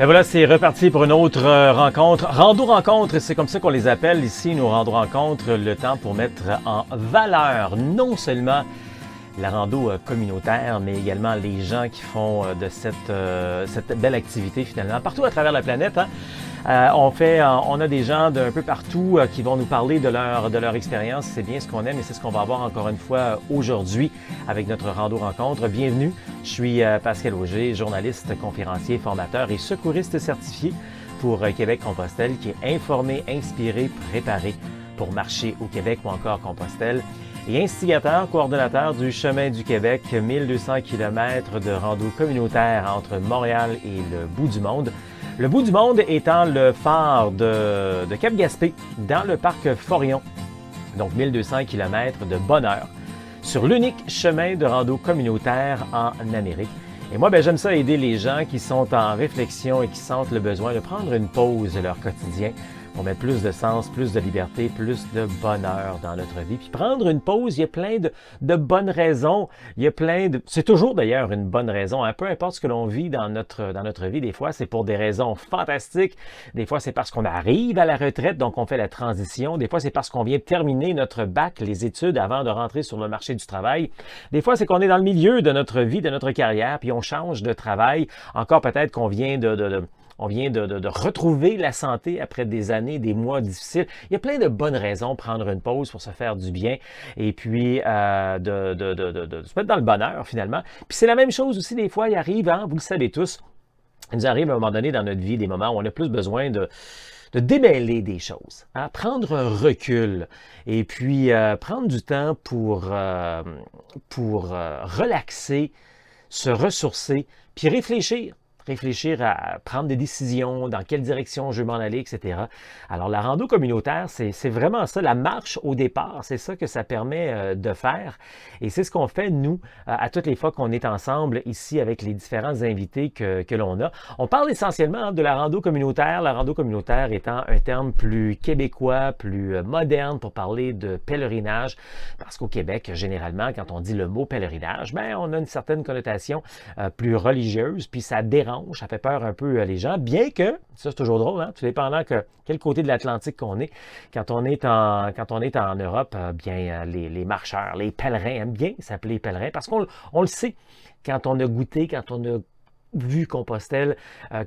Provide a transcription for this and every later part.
Et voilà, c'est reparti pour une autre rencontre. Rando-rencontre, c'est comme ça qu'on les appelle ici, nos rando-rencontres, le temps pour mettre en valeur non seulement la rando communautaire, mais également les gens qui font de cette belle activité finalement partout à travers la planète. On a des gens d'un peu partout qui vont nous parler de leur expérience. C'est bien ce qu'on aime et c'est ce qu'on va avoir encore une fois aujourd'hui avec notre rando-rencontre. Bienvenue, je suis Pascal Auger, journaliste, conférencier, formateur et secouriste certifié pour Québec-Compostelle qui est informé, inspiré, préparé pour marcher au Québec ou encore Compostelle. Et instigateur, coordonnateur du Chemin du Québec, 1200 km de rando communautaire entre Montréal et le bout du monde. Le bout du monde étant le phare de Cap-Gaspé, dans le parc Forillon. Donc 1200 km de bonheur sur l'unique chemin de rando communautaire en Amérique. Et moi, j'aime ça aider les gens qui sont en réflexion et qui sentent le besoin de prendre une pause de leur quotidien pour mettre plus de sens, plus de liberté, plus de bonheur dans notre vie. Puis prendre une pause, il y a plein de bonnes raisons. C'est toujours d'ailleurs une bonne raison, hein. Peu importe ce que l'on vit dans notre vie, des fois c'est pour des raisons fantastiques. Des fois c'est parce qu'on arrive à la retraite, donc on fait la transition. Des fois c'est parce qu'on vient de terminer notre bac, les études avant de rentrer sur le marché du travail. Des fois c'est qu'on est dans le milieu de notre vie, de notre carrière, puis on change de travail. Encore peut-être qu'on vient on vient de retrouver la santé après des années, des mois difficiles. Il y a plein de bonnes raisons de prendre une pause pour se faire du bien et puis de se mettre dans le bonheur finalement. Puis c'est la même chose aussi des fois, il arrive, hein, vous le savez tous, il nous arrive à un moment donné dans notre vie des moments où on a plus besoin de démêler des choses, hein, prendre un recul et puis prendre du temps pour relaxer, se ressourcer, puis réfléchir à prendre des décisions, dans quelle direction je veux m'en aller, etc. Alors, la rando communautaire, c'est vraiment ça, la marche au départ, c'est ça que ça permet de faire. Et c'est ce qu'on fait, nous, à toutes les fois qu'on est ensemble ici avec les différents invités que l'on a. On parle essentiellement de la rando communautaire étant un terme plus québécois, plus moderne pour parler de pèlerinage, parce qu'au Québec, généralement, quand on dit le mot pèlerinage, on a une certaine connotation plus religieuse, puis ça dérange. Ça fait peur un peu les gens, bien que, ça c'est toujours drôle, hein, tout dépendant quel côté de l'Atlantique qu'on est. Quand on est en Europe, les marcheurs, les pèlerins aiment bien s'appeler pèlerins parce qu'on le sait quand on a goûté, quand on a vu Compostelle,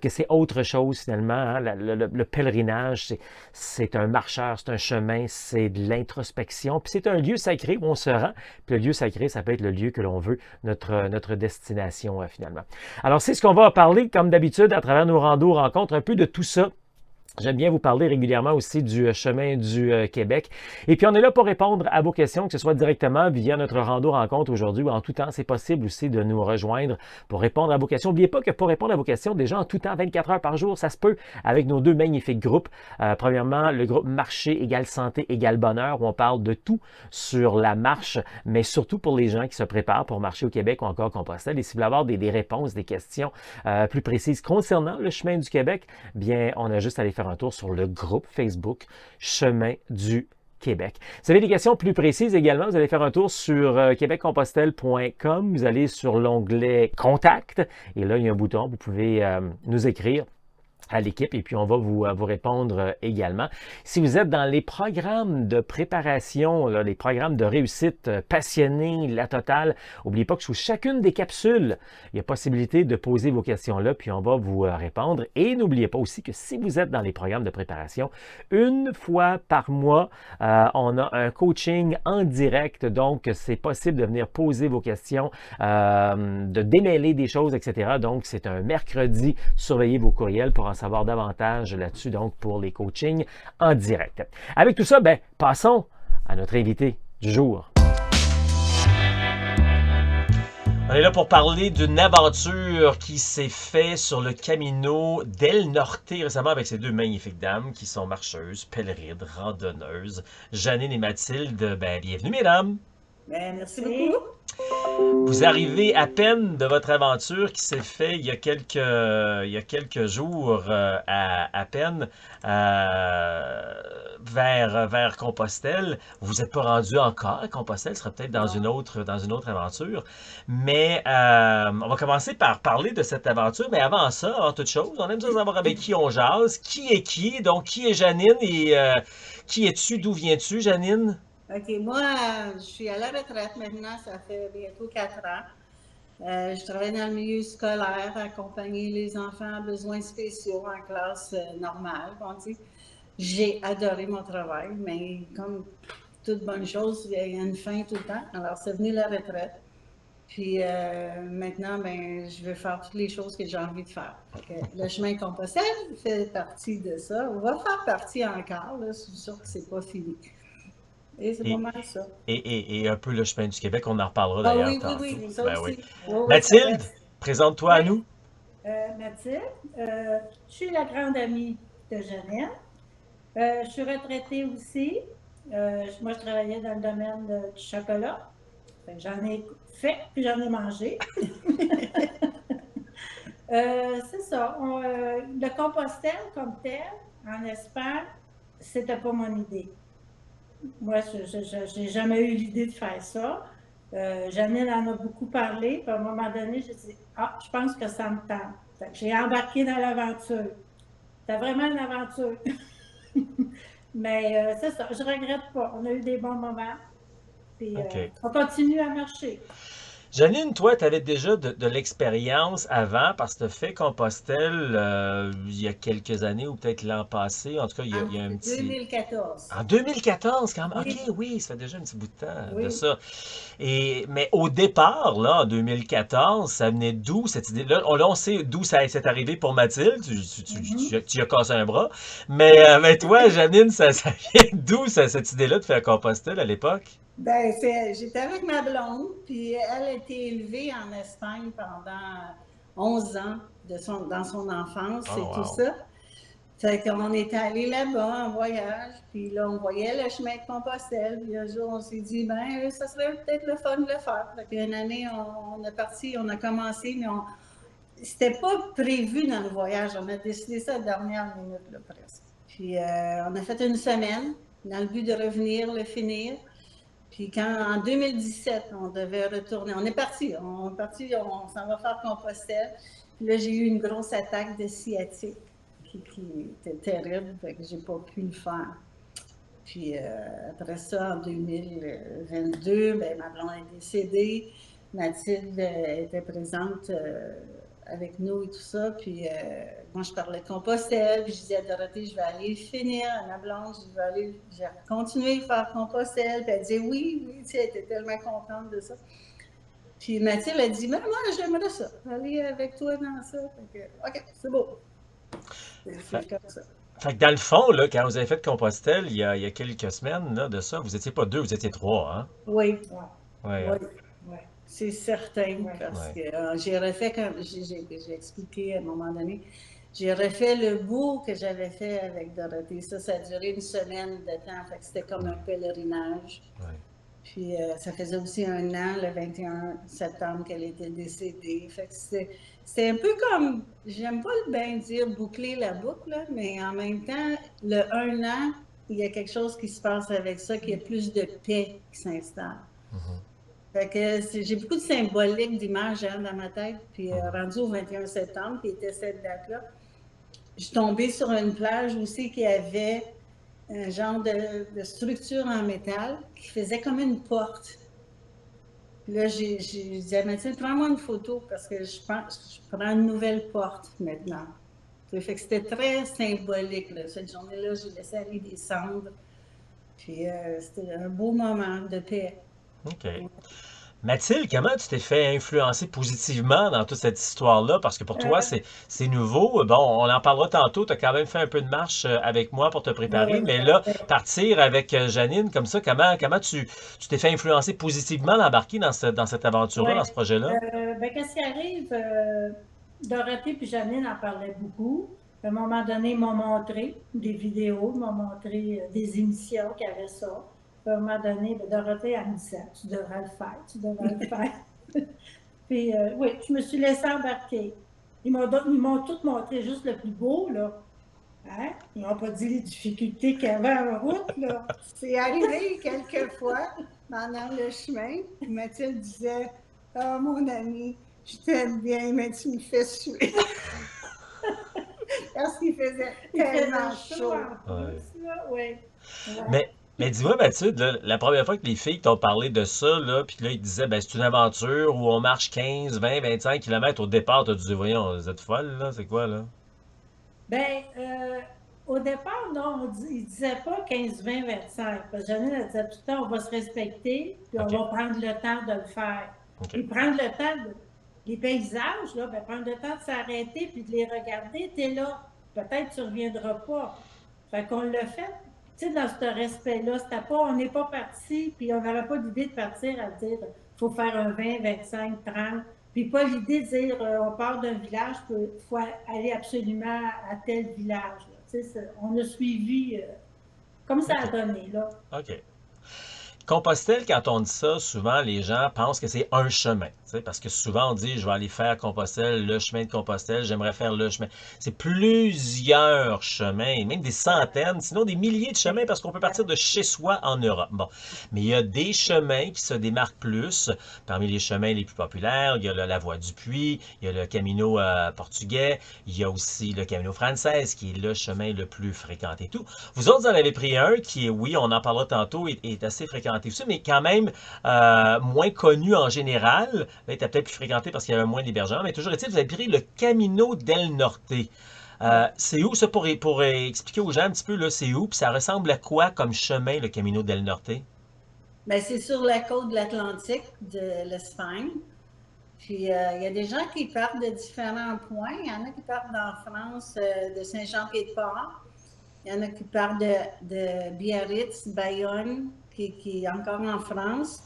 que c'est autre chose finalement. Hein? Le pèlerinage, c'est un marcheur, c'est un chemin, c'est de l'introspection. Puis c'est un lieu sacré où on se rend. Puis le lieu sacré, ça peut être le lieu que l'on veut, notre destination finalement. Alors c'est ce qu'on va parler comme d'habitude à travers nos randos, rencontres, un peu de tout ça. J'aime bien vous parler régulièrement aussi du chemin du Québec. Et puis, on est là pour répondre à vos questions, que ce soit directement via notre rando-rencontre aujourd'hui ou en tout temps. C'est possible aussi de nous rejoindre pour répondre à vos questions. N'oubliez pas que pour répondre à vos questions, déjà en tout temps, 24 heures par jour, ça se peut avec nos deux magnifiques groupes. Premièrement, le groupe Marcher égale santé égale bonheur, où on parle de tout sur la marche, mais surtout pour les gens qui se préparent pour marcher au Québec ou encore Compostelle. Et si vous voulez avoir des réponses, des questions plus précises concernant le chemin du Québec, bien, on a juste à aller faire un tour sur le groupe Facebook Chemin du Québec. Si vous avez des questions plus précises également, vous allez faire un tour sur québeccompostelle.com. Vous allez sur l'onglet Contact et là, il y a un bouton. Vous pouvez nous écrire à l'équipe et puis on va vous répondre également. Si vous êtes dans les programmes de préparation, là, les programmes de réussite passionnés, la totale, n'oubliez pas que sous chacune des capsules, il y a possibilité de poser vos questions là, puis on va vous répondre. Et n'oubliez pas aussi que si vous êtes dans les programmes de préparation, une fois par mois, on a un coaching en direct, donc c'est possible de venir poser vos questions, de démêler des choses, etc. Donc c'est un mercredi, surveillez vos courriels pour en savoir davantage là-dessus, donc pour les coachings en direct. Avec tout ça, passons à notre invité du jour. On est là pour parler d'une aventure qui s'est faite sur le Camino del Norte récemment avec ces deux magnifiques dames qui sont marcheuses, pèlerines, randonneuses, Janine et Mathilde. Bienvenue mesdames! Ben, merci Merci. beaucoup. Vous arrivez à peine de votre aventure qui s'est fait il y a quelques jours à peine vers Compostelle. Vous n'êtes pas rendu encore à Compostelle, ce sera peut-être dans Non. une autre aventure. Mais on va commencer par parler de cette aventure. Mais avant ça, avant toute chose, on aime ça savoir avec qui on jase. Qui est qui? Donc, qui est Janine et qui es-tu? D'où viens-tu, Janine? OK, moi, je suis à la retraite maintenant, ça fait bientôt 4 ans. Je travaille dans le milieu scolaire, accompagner les enfants à besoins spéciaux en classe normale, on dit. J'ai adoré mon travail, mais comme toute bonne chose, il y a une fin tout le temps. Alors, c'est venu la retraite. Puis maintenant, ben, je veux faire toutes les choses que j'ai envie de faire. Fait que le chemin Compostelle fait partie de ça. On va faire partie encore, là, je suis sûre que c'est pas fini. Et c'est pas Et, mal ça. et un peu le chemin du Québec, on en reparlera Ah d'ailleurs oui, oui, tantôt. oui, ça Ben oui. aussi. Ouais. Oui, oui, ça Mathilde, reste. présente-toi Oui, à nous. Mathilde, je suis la grande amie de Jeannette. Je suis retraitée aussi. Moi, je travaillais dans le domaine du chocolat. Fait que j'en ai fait, puis j'en ai mangé. C'est ça. Le compostel comme tel, en Espagne, c'était pas mon idée. Moi, je n'ai jamais eu l'idée de faire ça. Janine en a beaucoup parlé, puis à un moment donné, j'ai dit, ah, je pense que ça me tente. Fait que j'ai embarqué dans l'aventure. C'était vraiment une aventure. Mais c'est ça, je regrette pas. On a eu des bons moments, puis OK. on continue à marcher. Janine, toi, tu avais déjà de l'expérience avant parce que tu as fait Compostelle il y a quelques années ou peut-être l'an passé. En tout cas, il En y a un petit. 2014. En 2014, quand même. OK, Oui, oui, ça fait déjà un petit bout de temps de oui. ça. Mais au départ, là, en 2014, ça venait d'où cette idée? Là, on sait d'où ça s'est arrivé pour Mathilde. Mhm. Tu as cassé un bras. Mais toi, Janine, ça vient d'où cette idée-là de faire Compostelle à l'époque? Ben, j'étais avec ma blonde, puis elle a été élevée en Espagne pendant 11 ans dans son enfance Oh, et tout wow. ça. Fait qu'on est allé là-bas en voyage, puis là, on voyait le chemin de Compostelle, puis un jour, on s'est dit, ben, ça serait peut-être le fun de le faire. Fait qu'une année, on est parti, on a commencé, mais c'était pas prévu dans le voyage. On a décidé ça à la dernière minute, là, presque. Puis, on a fait une semaine dans le but de revenir, le finir. Puis quand en 2017, on devait retourner, on s'en va faire Compostelle. Puis là, j'ai eu une grosse attaque de sciatique qui était terrible, fait que j'ai pas pu le faire. Puis après ça, en 2022, ben, ma blonde est décédée. Mathilde était présente avec nous et tout ça. Puis moi, je parlais de Compostelle. Puis je disais à Dorothée, je vais aller le finir. À ma blonde, je vais continuer à faire Compostelle. Puis elle disait oui, oui. Tu sais, elle était tellement contente de ça. Puis Mathilde a dit, mais moi, j'aimerais ça. Aller avec toi dans ça. Fait que, OK, c'est beau. Fait, C'est comme ça. fait que dans le fond, là, quand vous avez fait Compostelle, il y a quelques semaines là, de ça, vous étiez pas deux, vous étiez trois, hein? Oui, Ouais, Ouais, oui. hein? ouais, C'est certain, ouais. parce Ouais. que j'ai refait, comme j'ai expliqué à un moment donné, j'ai refait le bout que j'avais fait avec Dorothée. Ça a duré une semaine de temps, fait que c'était comme un pèlerinage. Ouais. Puis ça faisait aussi un an, le 21 septembre, qu'elle était décédée. Fait que c'était un peu comme, j'aime pas bien dire boucler la boucle, là, mais en même temps, le un an, il y a quelque chose qui se passe avec ça, qu'il y a plus de paix qui s'installe. Mhm. Fait que j'ai beaucoup de symbolique, d'images hein, dans ma tête. Puis Mhm. rendu au 21 septembre, qui était cette date-là, je suis tombée sur une plage aussi qui avait un genre de structure en métal qui faisait comme une porte. Puis là, j'ai dit à Mathilde, prends-moi une photo parce que je pense que je prends une nouvelle porte maintenant. Fait que c'était très symbolique. Là. Cette journée-là, j'ai laissé aller des cendres. Puis c'était un beau moment de paix. OK. Mathilde, comment tu t'es fait influencer positivement dans toute cette histoire-là? Parce que pour toi, Euh, c'est nouveau. Bon, on en parlera tantôt. Tu as quand même fait un peu de marche avec moi pour te Ouais, préparer. ouais, Mais tout à là, fait. partir avec Janine comme ça, comment tu t'es fait influencer positivement d'embarquer dans cette aventure-là, Oui. dans ce projet-là? Ben, qu'est-ce qui arrive? Dorothée et Janine en parlaient beaucoup. À un moment donné, ils m'ont montré des vidéos, ils m'ont montré des émissions qui avaient ça. Puis à un moment donné, ben, Dorothée, elle me disait, tu devrais le faire, tu devrais le faire. Puis oui, je me suis laissée embarquer. Ils m'ont tout montré juste le plus beau, là. Hein? Ils m'ont pas dit les difficultés qu'il y avait en route, là. C'est arrivé quelques fois pendant le chemin. Mathilde disait, oh mon ami, je t'aime bien, mais tu me fais suer. Parce qu'il faisait Il faisait tellement chaud chaud. en plus, là. Oui. Ouais. Mais dis-moi, Mathilde, là, la première fois que les filles t'ont parlé de ça, là, puis là, ils te disaient, ben, c'est une aventure où on marche 15, 20, 25 kilomètres au départ, t'as dit, voyons, vous êtes folle, là, c'est quoi, là? Ben, au départ, non, ils disaient pas 15, 20, 25. Parce que Janine, elle disait tout le temps, on va se respecter, puis on OK. va prendre le temps de le faire. OK. Puis prendre le temps, les paysages, là, ben, prendre le temps de s'arrêter puis de les regarder, t'es là. Peut-être que tu ne reviendras pas. Fait qu'on l'a fait, tu sais, dans ce respect-là. C'était pas, on n'est pas parti, puis on n'avait pas l'idée de partir à dire, il faut faire un 20, 25, 30. Puis pas l'idée de dire, on part d'un village, il faut aller absolument à tel village. Là. Tu sais, on a suivi comme ça a OK. donné, là. OK. Compostelle, quand on dit ça, souvent les gens pensent que c'est un chemin. Parce que souvent on dit je vais aller faire Compostelle, le chemin de Compostelle, j'aimerais faire le chemin. C'est plusieurs chemins, même des centaines, sinon des milliers de chemins parce qu'on peut partir de chez soi en Europe. Bon, mais il y a des chemins qui se démarquent plus. Parmi les chemins les plus populaires, il y a la Voie du Puy, il y a le Camino portugais, il y a aussi le Camino français qui est le chemin le plus fréquenté. Tout. Vous autres, vous en avez pris un qui est, oui, on en parlera tantôt, est assez fréquenté aussi, mais quand même moins connu en général. Là, il était peut-être plus fréquenté parce qu'il y avait moins d'hébergements, mais toujours est-il, vous avez pris le Camino del Norte. Ouais. C'est où ça pour expliquer aux gens un petit peu, là, c'est où, puis ça ressemble à quoi comme chemin, le Camino del Norte? Ben, c'est sur la côte de l'Atlantique de l'Espagne. Puis il y a des gens qui partent de différents points. Il y en a qui partent en France, de Saint-Jean-Pied-de-Port. Il y en a qui partent de Biarritz, Bayonne, qui est encore en France.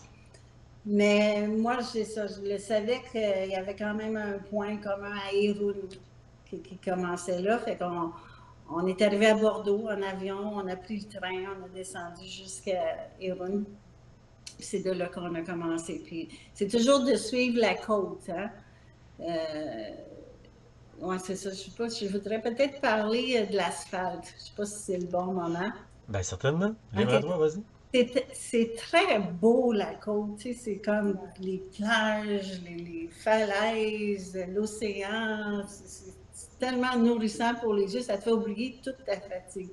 Mais moi, je le savais qu'il y avait quand même un point commun à Irun qui commençait là. Fait qu'on est arrivé à Bordeaux en avion, on a pris le train, on a descendu jusqu'à Irun. C'est de là qu'on a commencé. Puis c'est toujours de suivre la côte. Hein? Oui, c'est ça. Je sais pas, je voudrais peut-être parler de l'asphalte. Je ne sais pas si c'est le bon moment. Ben certainement. Libre à OK. toi, vas-y. C'est très beau la côte, tu sais, c'est comme les plages, les falaises, l'océan, c'est tellement nourrissant pour les yeux, ça te fait oublier toute ta fatigue.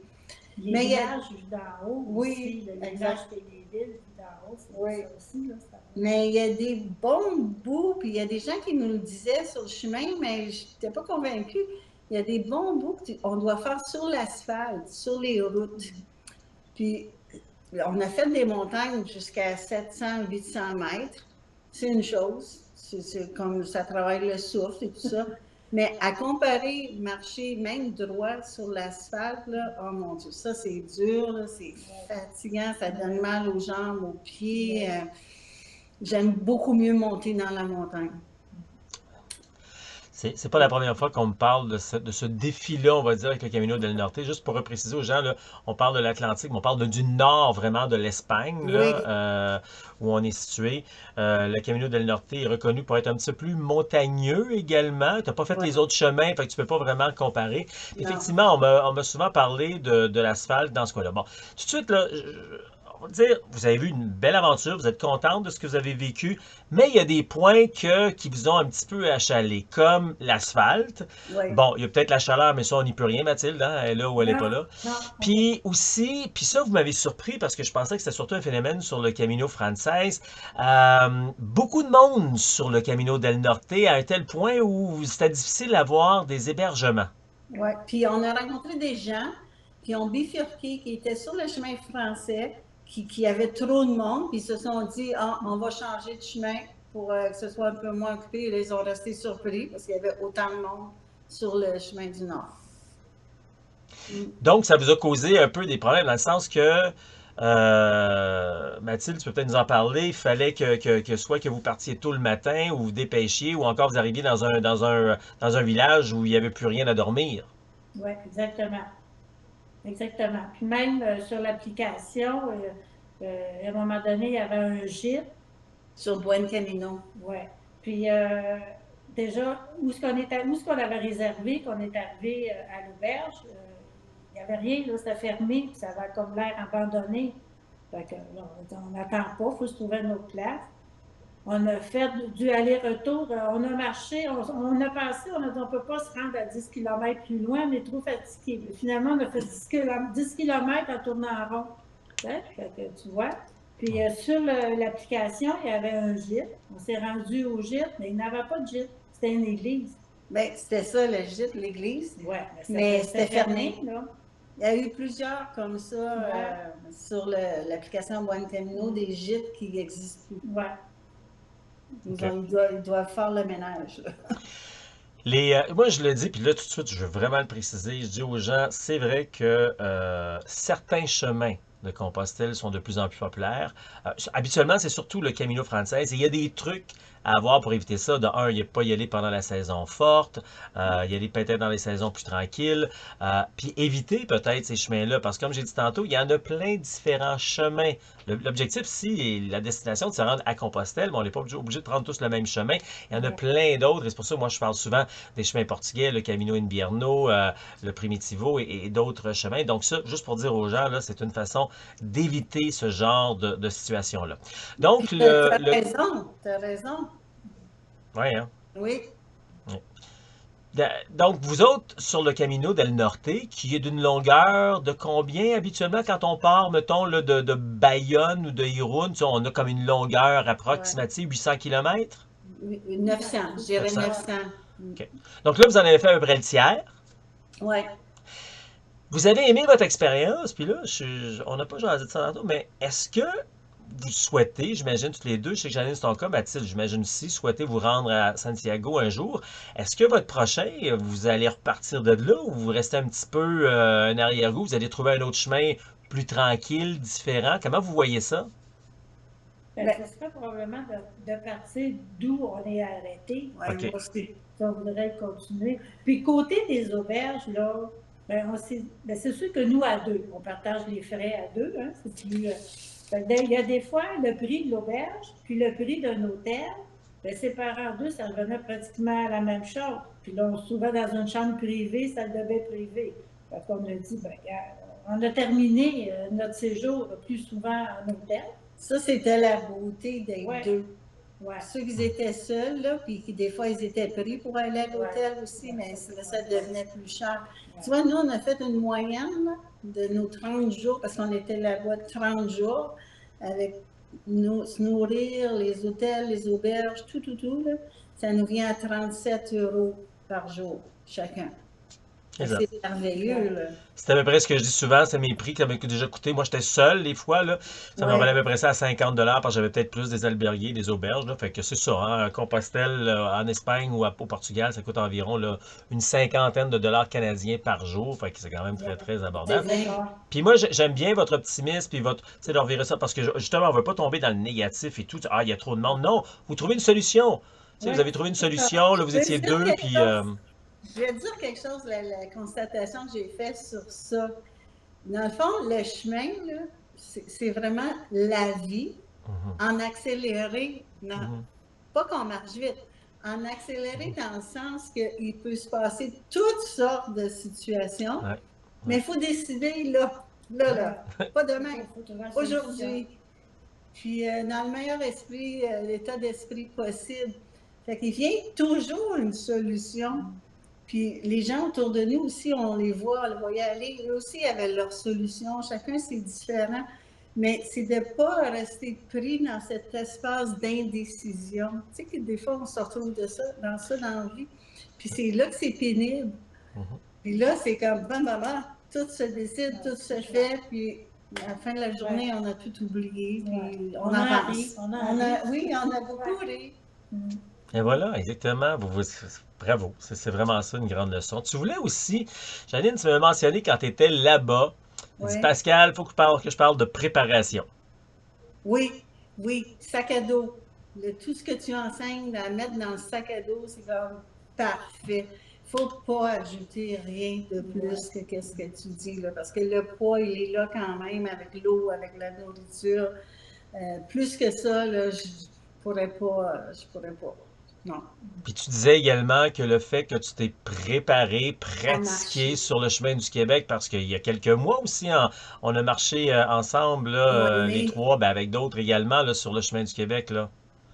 Les Mais il y a- villages vus d'en haut Oui, aussi, les exact. villages et les villes vus d'en haut, c'est Oui. ça aussi. Là, Mais il y a des bons bouts, puis il y a des gens qui nous le disaient sur le chemin, mais je n'étais pas convaincue. Il y a des bons bouts qu'on doit faire sur l'asphalte, sur les routes. Puis on a fait des montagnes jusqu'à 700, 800 mètres. C'est une chose. C'est comme ça travaille le souffle et tout ça. Mais à comparer marcher même droit sur l'asphalte, là, oh mon Dieu, ça c'est dur, là, c'est fatigant, ça donne mal aux jambes, aux pieds. J'aime beaucoup mieux monter dans la montagne. C'est pas la première fois qu'on me parle de ce défi-là, on va dire, avec le Camino del Norte. Juste pour repréciser aux gens, là, on parle de l'Atlantique, mais on parle du nord vraiment de l'Espagne, Oui. là, où on est situé. Le Camino del Norte est reconnu pour être un petit peu plus montagneux également. Tu n'as pas fait Ouais. les autres chemins, fait que tu peux pas vraiment le comparer. Non. Effectivement, on m'a souvent parlé de l'asphalte dans ce coin-là. Bon, tout de suite, là, on va dire, vous avez vu une belle aventure, vous êtes contente de ce que vous avez vécu, mais il y a des points qui vous ont un petit peu achalé, comme l'asphalte. Oui. Bon, il y a peut-être la chaleur, mais ça, on n'y peut rien, Mathilde, hein? Elle est là ou elle n'est pas là. Non, Puis aussi, puis ça, vous m'avez surpris parce que je pensais que c'était surtout un phénomène sur le Camino Frances. Beaucoup de monde sur le Camino del Norte, à un tel point où c'était difficile d'avoir des hébergements. Oui. Puis on a rencontré des gens qui ont bifurqué, qui étaient sur le chemin français, qui avaient trop de monde, puis ils se sont dit, ah, on va changer de chemin pour que ce soit un peu moins occupé. Et là, ils ont resté surpris parce qu'il y avait autant de monde sur le chemin du Nord. Donc, ça vous a causé un peu des problèmes dans le sens que, Mathilde, tu peux peut-être nous en parler, il fallait que soit que vous partiez tôt le matin ou vous dépêchiez ou encore vous arriviez dans un village où il n'y avait plus rien à dormir. Oui, exactement. Exactement. Puis même sur l'application, À un moment donné, il y avait un gîte. Sur Buen Camino. Ouais. Puis déjà, où ce qu'on avait réservé, qu'on est arrivé à l'auberge, il n'y avait rien, là, c'était fermé, puis ça avait comme l'air abandonné. Fait que, là, on n'attend pas, il faut se trouver une autre place. On a fait du aller-retour, on a marché, on a passé, on a dit on ne peut pas se rendre à 10 km plus loin, on est trop fatigué. Finalement, on a fait 10 km en tournant en rond. Fait que, tu vois. Puis sur l'application, il y avait un gîte. On s'est rendu au gîte, mais il n'y avait pas de gîte. C'était une église. Bien, c'était ça, le gîte, l'église. Oui, mais c'était fermé. Là. Il y a eu plusieurs comme ça sur l'application Buen Camino, des gîtes qui n'existent plus. Ouais. Ils doivent faire le ménage. Moi, je le dis, puis là, tout de suite, je veux vraiment le préciser. Je dis aux gens, c'est vrai que certains chemins de Compostelle sont de plus en plus populaires. Habituellement, c'est surtout le Camino Frances. Et il y a des trucs à avoir pour éviter ça. De un, il n'y a pas y aller pendant la saison forte. Y aller peut-être dans les saisons plus tranquilles. Puis éviter peut-être ces chemins-là. Parce que comme j'ai dit tantôt, il y en a plein de différents chemins. L'objectif, si la destination de se rendre à Compostelle, mais on n'est pas obligé de prendre tous le même chemin. Il y en a plein d'autres. Et c'est pour ça que moi, je parle souvent des chemins portugais, le Camino Invierno, le Primitivo et d'autres chemins. Donc ça, juste pour dire aux gens, là, c'est une façon d'éviter ce genre de situation-là. Donc, T'as raison, t'as raison. Ouais, hein? Oui. Donc, vous autres, sur le Camino del Norte, qui est d'une longueur de combien habituellement quand on part, mettons, là, de Bayonne ou de Irun, on a comme une longueur approximative, 800 km? 900, je dirais 900. Okay. Donc là, vous en avez fait à peu près le tiers. Oui. Vous avez aimé votre expérience, puis là, on n'a pas jasé de ça tantôt, mais est-ce que vous souhaitez, j'imagine toutes les deux, je sais que Janine, c'est ton cas, Mathilde, j'imagine aussi, souhaitez vous rendre à Santiago un jour. Est-ce que votre prochain, vous allez repartir de là ou vous restez un petit peu en arrière-goût, vous allez trouver un autre chemin plus tranquille, différent? Comment vous voyez ça? Ce serait probablement de partir d'où on est arrêté. Ouais, moi aussi. On voudrait continuer. Puis côté des auberges, là, c'est sûr que nous, à deux, on partage les frais à deux. Hein, c'est plus, il y a des fois le prix de l'auberge, puis le prix d'un hôtel, séparé en deux, ça revenait pratiquement à la même chose. Puis là, on se trouvait dans une chambre privée, salle de bain privée. Fait qu'on a dit, on a terminé notre séjour plus souvent en hôtel. Ça, c'était la beauté des deux. Ouais. Ceux qui étaient seuls, là, puis qui des fois, ils étaient pris pour aller à l'hôtel aussi, mais ça devenait plus cher. Tu vois, nous, on a fait une moyenne là, de nos 30 jours, parce qu'on était là-bas 30 jours, avec se nourrir, les hôtels, les auberges, tout, là. Ça nous vient à 37 € par jour, chacun. C'est merveilleux, là. C'est à peu près ce que je dis souvent, c'est mes prix qui m'avaient déjà coûté. Moi, j'étais seul, des fois, là. Ça m'en valait à peu près ça à 50 $ parce que j'avais peut-être plus des albergues, des auberges, là. Fait que c'est ça, hein. Compostelle, en Espagne ou au Portugal, ça coûte environ là, une cinquantaine de dollars canadiens par jour. Fait que c'est quand même très, très abordable. Puis moi, j'aime bien votre optimisme, puis votre, tu sais, de revirer ça, parce que justement, on ne veut pas tomber dans le négatif et tout. Ah, il y a trop de monde. Non, vous trouvez une solution. Tu sais, vous avez trouvé une solution, là, vous étiez deux, puis... Je vais dire quelque chose, la constatation que j'ai faite sur ça. Dans le fond, le chemin, là, c'est vraiment la vie en accéléré. Pas qu'on marche vite, en accéléré dans le sens qu'il peut se passer toutes sortes de situations, mais il faut décider là, pas demain, aujourd'hui. Puis dans le meilleur esprit, l'état d'esprit possible. Fait qu'il vient toujours une solution. Puis les gens autour de nous aussi, on les voyait aller, eux aussi avaient leur solution, chacun c'est différent, mais c'est de ne pas rester pris dans cet espace d'indécision. Tu sais que des fois, on se retrouve dans la vie, puis c'est là que c'est pénible. Puis là, c'est comme, tout se décide, tout se fait, puis à la fin de la journée, on a tout oublié, puis on avance. On a beaucoup ri. Et voilà, exactement. Bravo, c'est vraiment ça une grande leçon. Tu voulais aussi, Janine, tu m'avais mentionné quand tu étais là-bas, tu dis Pascal, il faut que je parle de préparation. Oui, sac à dos. Tout ce que tu enseignes à mettre dans le sac à dos, c'est comme parfait. Il faut pas ajouter rien de plus que qu'est-ce que tu dis, là, parce que le poids, il est là quand même avec l'eau, avec la nourriture. Plus que ça, là, je pourrais pas, non, Puis tu disais également que le fait que tu t'es préparé, à pratiqué marcher. sur le chemin du Québec, parce qu'il y a quelques mois aussi, on a marché ensemble, Au mois de là, les mai, trois, ben, avec d'autres également, là, sur le chemin du Québec, là.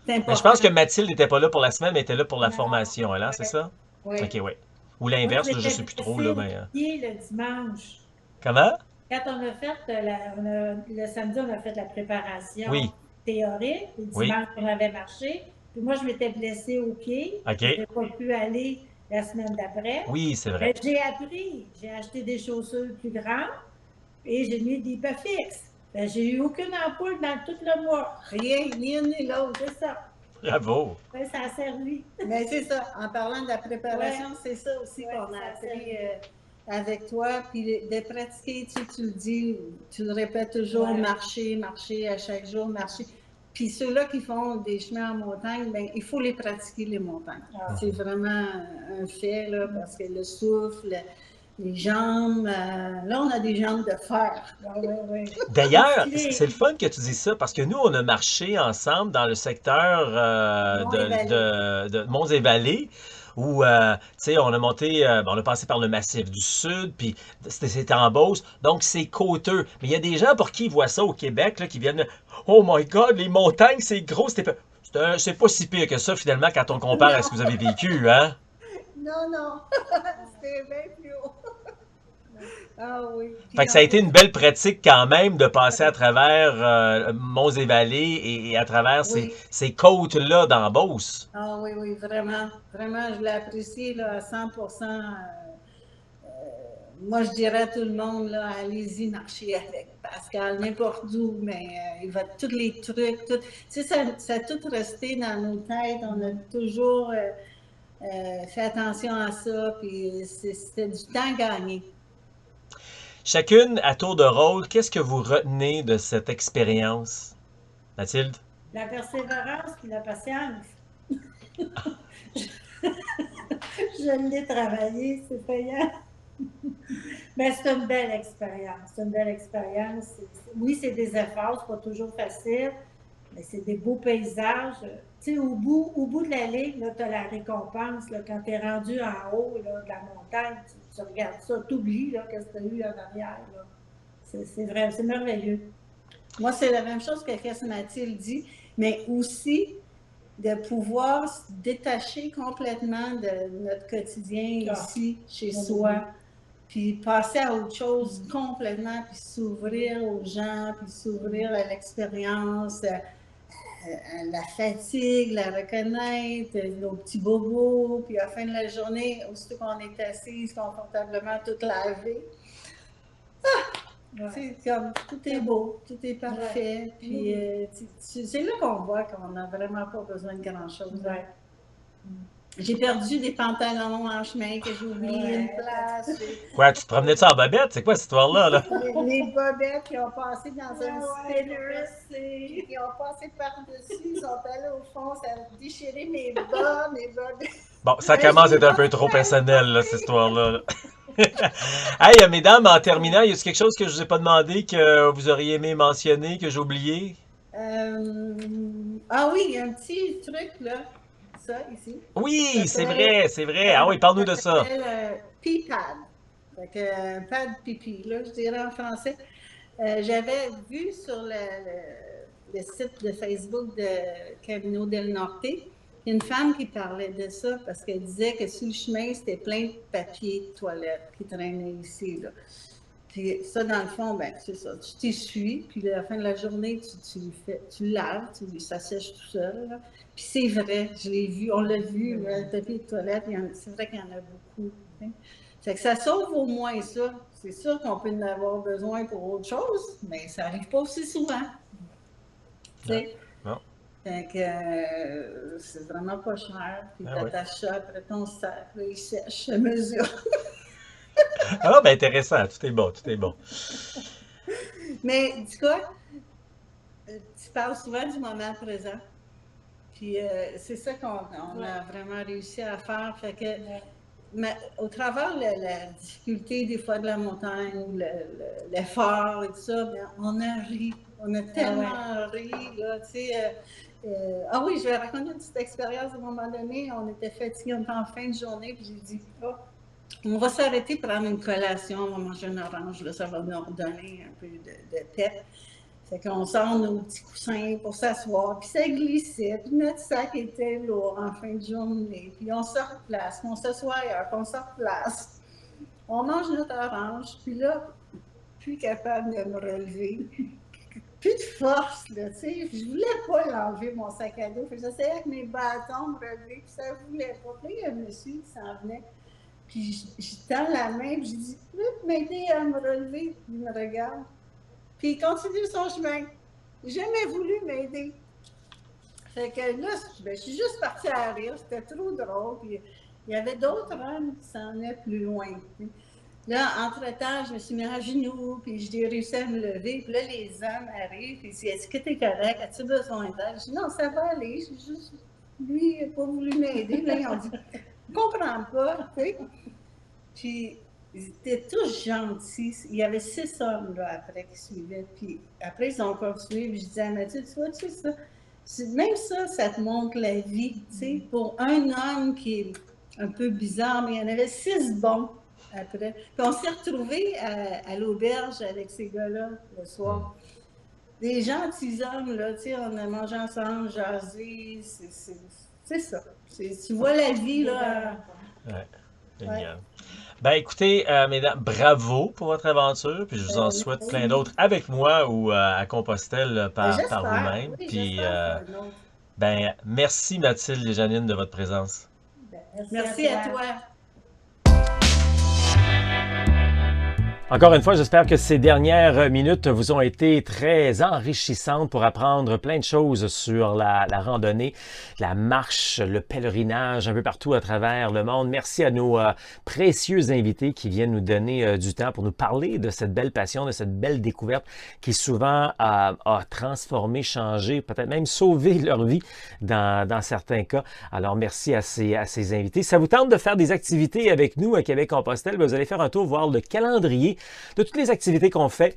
c'est Mais je pense que important. Mathilde n'était pas là pour la semaine, mais était là pour la Non, formation, elle, hein, c'est ouais, ça? Ok, ouais. oui. Ou Moi, je l'inverse, là, je m'étais sais plus trop, blessée là, au mais... pied le dimanche. Comment? Quand on a fait le samedi, on a fait la préparation Oui, théorique. Le oui, dimanche, on avait marché. Puis moi, je m'étais blessée au pied. Je ok. n'avais pas pu aller la semaine d'après. Oui, c'est vrai. Mais j'ai appris. J'ai acheté des chaussures plus grandes et j'ai mis des Hypafix. Ben, j'ai eu aucune ampoule dans tout le mois. Rien, ni une ni l'autre. C'est ça. Bravo. Ben, ça a servi. Mais c'est ça, en parlant de la préparation, Ouais, c'est ça aussi ouais, qu'on ça a a appris servi. avec toi, puis de pratiquer, tu le dis, tu le répètes toujours, Ouais. marcher, marcher, à chaque jour, marcher. Puis ceux-là qui font des chemins en montagne, ben, il faut les pratiquer, les montagnes. Ah. C'est vraiment un fait, là, parce que le souffle, les jambes, là, on a des jambes de fer. Oui, oui. D'ailleurs, c'est Musclé. le fun que tu dis ça parce que nous, on a marché ensemble dans le secteur Mont et vallée. de Monts-et-Vallées où, tu sais, on a monté, on a passé par le massif du Sud, puis c'était en Beauce, donc c'est côteux. Mais il y a des gens pour qui ils voient ça au Québec, là, qui viennent, oh my God, les montagnes, c'est gros, c'est pas si pire que ça finalement quand on compare à ce que vous avez vécu, hein? Non, non, c'était bien plus haut. Ah oui. Fait Puis que ça a en été plus, une belle pratique quand même de passer à travers Monts et Vallées et à travers oui. ces côtes-là dans Beauce. Ah oui, oui, vraiment. Vraiment, je l'apprécie là, à 100 moi, je dirais à tout le monde, là, allez-y, marcher avec Pascal, n'importe où, mais il va tous les trucs, tout. Tu sais, ça a tout resté dans nos têtes. On a toujours fait attention à ça, puis c'était du temps gagné. Chacune, à tour de rôle, qu'est-ce que vous retenez de cette expérience? Mathilde? La persévérance puis la patience. Je l'ai travaillé, c'est payant. Mais c'est une belle expérience. C'est une belle expérience. Oui, c'est des efforts, c'est pas toujours facile, mais c'est des beaux paysages. Tu sais, au bout de la ligne, tu as la récompense. Là, quand tu es rendu en haut là, de la montagne, tu regardes ça, tu oublies qu'est-ce que tu as eu en arrière. C'est vrai, c'est merveilleux. Moi, c'est la même chose que ce que Mathilde dit, mais aussi de pouvoir se détacher complètement de notre quotidien ici, chez soi, puis passer à autre chose complètement, puis s'ouvrir aux gens, puis s'ouvrir à l'expérience, à la fatigue, la reconnaître, nos petits bobos, puis à la fin de la journée, aussitôt qu'on est assise confortablement, toute lavée, c'est comme tout est beau, tout est parfait. Puis c'est là qu'on voit qu'on n'a vraiment pas besoin de grand-chose. Ouais. J'ai perdu des pantalons en chemin que j'ai oublié une place. Quoi, tu te promenais-tu en bobette? C'est quoi cette histoire-là, là? Les bobettes qui ont passé dans un Ouais, spinner, qui ont passé par-dessus, ils sont allés au fond, ça a déchiré mes bas, mes bobettes. Bon, ça commence à être un peu trop personnel, là, cette histoire-là. Là. Hey, mesdames, en terminant, y a-t-il quelque chose que je vous ai pas demandé que vous auriez aimé mentionner, que j'ai oublié? Ah oui, il y a un petit truc là, ça ici. Oui, Ça c'est s'appelle- vrai, c'est vrai. Ah oui, parle-nous de ça. Ça s'appelle Pee-Pad. Fait que pad pipi, là, je dirais en français. J'avais vu sur le site de Facebook de Camino del Norte une femme qui parlait de ça parce qu'elle disait que sur le chemin, c'était plein de papier de toilette qui traînait ici. Là. Puis ça, dans le fond, ben, c'est ça. Tu t'essuies, puis à la fin de la journée, tu le laves, ça sèche tout seul. Là. Puis c'est vrai, je l'ai vu, on l'a vu, le papier de toilette, c'est vrai qu'il y en a beaucoup. Hein. Fait que ça sauve au moins ça. C'est sûr qu'on peut en avoir besoin pour autre chose, mais ça n'arrive pas aussi souvent. T'sais? Non. Fait que c'est vraiment pas cher. Puis t'attaches ça après ton sac, là, il sèche à mesure. Ah, ben intéressant, tout est bon, tout est bon. Mais dis quoi? Tu parles souvent du moment présent. Puis c'est ça qu'on a vraiment réussi à faire. Fait que mais au travers la difficulté des fois de la montagne, l'effort et tout ça, bien, on a ri. On a tellement ri, là, tu sais. Ah oui, je vais raconter une petite expérience. À un moment donné, on était fatigués, on était en fin de journée, puis j'ai dit, oh, on va s'arrêter prendre une collation, on va manger une orange, là, ça va nous redonner un peu de pep. Fait qu'on sort nos petits coussins pour s'asseoir, puis ça glissait, puis notre sac était lourd en fin de journée, puis on se replace, on s'assoit ailleurs, puis on se replace. On mange notre orange, puis là, plus capable de me relever, plus de force, là, tu sais. Je voulais pas l'enlever, mon sac à dos. J'essayais avec mes bâtons de me relever, puis ça voulait pas. Puis il y a un monsieur qui s'en venait, puis je tends la main, puis je dis « peux m'aider à me relever? » Puis il me regarde. Puis il continue son chemin. Il n'a jamais voulu m'aider. Fait que là, ben, je suis juste partie à rire. C'était trop drôle. Puis il y avait d'autres hommes qui s'en venaient plus loin. Là, entre-temps, je me suis mis à genoux, puis j'ai réussi à me lever. Puis là, les hommes arrivent, puis ils disent « Est-ce que tu es correct? As-tu besoin d'aide? » Je dis « Non, ça va aller. Juste... Lui, il n'a pas voulu m'aider. » Là, ils ont dit « Je comprends pas. » Tu sais. Puis ils étaient tous gentils. Il y avait 6 hommes là, après qui suivaient. Puis après, ils ont continué. Puis je disais à Mathieu, tu vois, tu sais ça, même ça te montre la vie. Tu sais, pour un homme qui est un peu bizarre, mais il y en avait 6 bons après. Puis on s'est retrouvés à l'auberge avec ces gars-là le soir. Des gentils hommes, là, tu sais, on a mangé ensemble, jasé. C'est ça. Tu vois la vie, là. Ouais, génial. Ben écoutez, mesdames, bravo pour votre aventure, puis je vous en souhaite plein d'autres avec moi ou à Compostelle par vous-même. Oui, puis ben merci Mathilde et Janine de votre présence. Merci à toi. Encore une fois, j'espère que ces dernières minutes vous ont été très enrichissantes pour apprendre plein de choses sur la randonnée, la marche, le pèlerinage un peu partout à travers le monde. Merci à nos précieux invités qui viennent nous donner du temps pour nous parler de cette belle passion, de cette belle découverte qui souvent a transformé, changé, peut-être même sauvé leur vie dans certains cas. Alors, merci à ces invités. Si ça vous tente de faire des activités avec nous à Québec-Compostelle, vous allez faire un tour voir le calendrier de toutes les activités qu'on fait.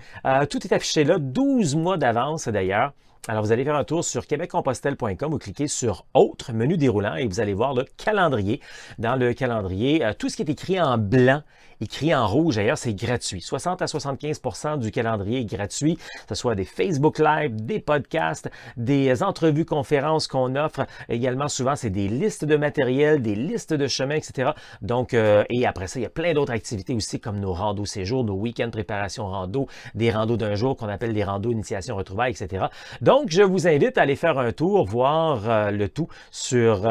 Tout est affiché là, 12 mois d'avance d'ailleurs. Alors, vous allez faire un tour sur québeccompostelle.com, vous cliquez sur « Autres », menu déroulant, et vous allez voir le calendrier. Dans le calendrier, tout ce qui est écrit en blanc, écrit en rouge, d'ailleurs, c'est gratuit. 60 à 75% du calendrier est gratuit, que ce soit des Facebook Live, des podcasts, des entrevues conférences qu'on offre. Également, souvent, c'est des listes de matériel, des listes de chemins, etc. Donc, et après ça, il y a plein d'autres activités aussi, comme nos randos séjours, nos week-ends préparation rando, des randos d'un jour qu'on appelle des randos initiation retrouvailles, etc. Donc, je vous invite à aller faire un tour, voir le tout sur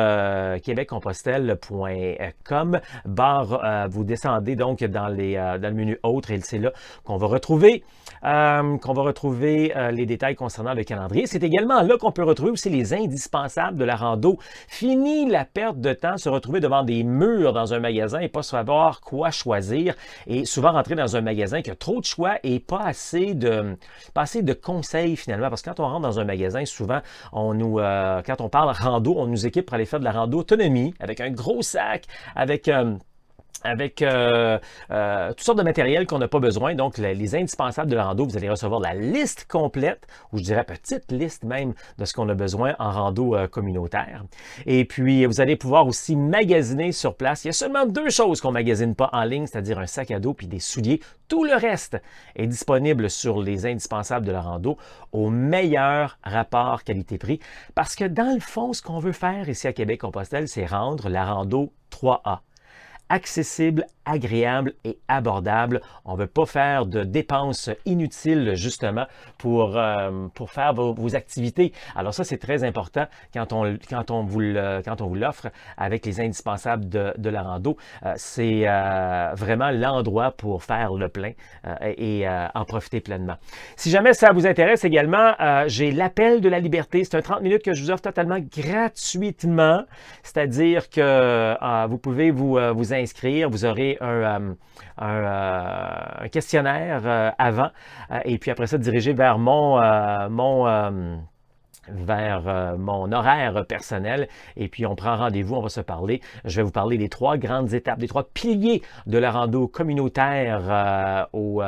québeccompostelle.com. Vous descendez donc dans le menu Autres et c'est là qu'on va retrouver les détails concernant le calendrier. C'est également là qu'on peut retrouver aussi les indispensables de la rando. Fini la perte de temps, se retrouver devant des murs dans un magasin et pas savoir quoi choisir et souvent rentrer dans un magasin qui a trop de choix et pas assez de conseils finalement, parce que quand on rentre dans un magasin, souvent, quand on parle rando, on nous équipe pour aller faire de la rando autonomie avec un gros sac, avec toutes sortes de matériel qu'on n'a pas besoin. Donc, les indispensables de la rando, vous allez recevoir la liste complète, ou je dirais petite liste même de ce qu'on a besoin en rando communautaire. Et puis, vous allez pouvoir aussi magasiner sur place. Il y a seulement 2 choses qu'on ne magasine pas en ligne, c'est-à-dire un sac à dos puis des souliers. Tout le reste est disponible sur les indispensables de la rando au meilleur rapport qualité-prix. Parce que dans le fond, ce qu'on veut faire ici à Québec-Compostelle, c'est rendre la rando 3A. Accessible, agréable et abordable. On ne veut pas faire de dépenses inutiles justement pour faire vos activités. Alors ça, c'est très important quand on vous l'offre avec les indispensables de la rando. C'est vraiment l'endroit pour faire le plein et en profiter pleinement. Si jamais ça vous intéresse également, j'ai l'appel de la liberté. C'est un 30 minutes que je vous offre totalement gratuitement. C'est-à-dire que vous pouvez vous inscrire. Vous aurez un questionnaire avant et puis après ça, dirigé vers mon vers mon horaire personnel et puis on prend rendez-vous, on va se parler. Je vais vous parler des 3 grandes étapes, des 3 piliers de la rando communautaire au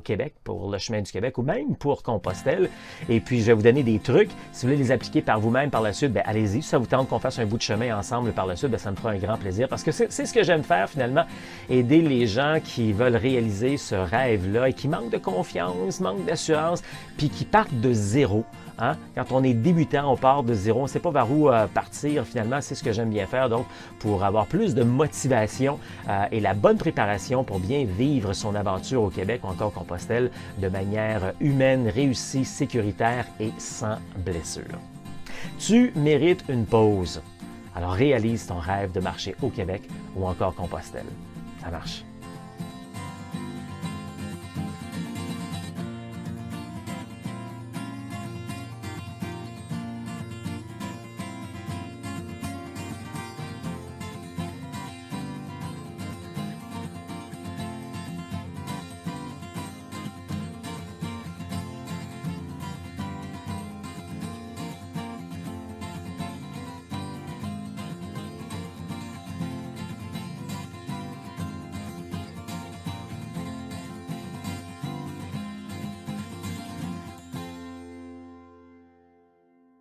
Québec, pour le chemin du Québec ou même pour Compostelle. Et puis je vais vous donner des trucs. Si vous voulez les appliquer par vous-même par la suite, ben, allez-y. Si ça vous tente qu'on fasse un bout de chemin ensemble par la suite, ben, ça me fera un grand plaisir parce que c'est ce que j'aime faire finalement, aider les gens qui veulent réaliser ce rêve-là et qui manquent de confiance, manquent d'assurance, puis qui partent de zéro. Hein? Quand on est débutant, on part de zéro, on ne sait pas vers où partir finalement, c'est ce que j'aime bien faire. Donc, pour avoir plus de motivation et la bonne préparation pour bien vivre son aventure au Québec ou encore Compostelle de manière humaine, réussie, sécuritaire et sans blessure. Tu mérites une pause. Alors réalise ton rêve de marcher au Québec ou encore Compostelle. Ça marche.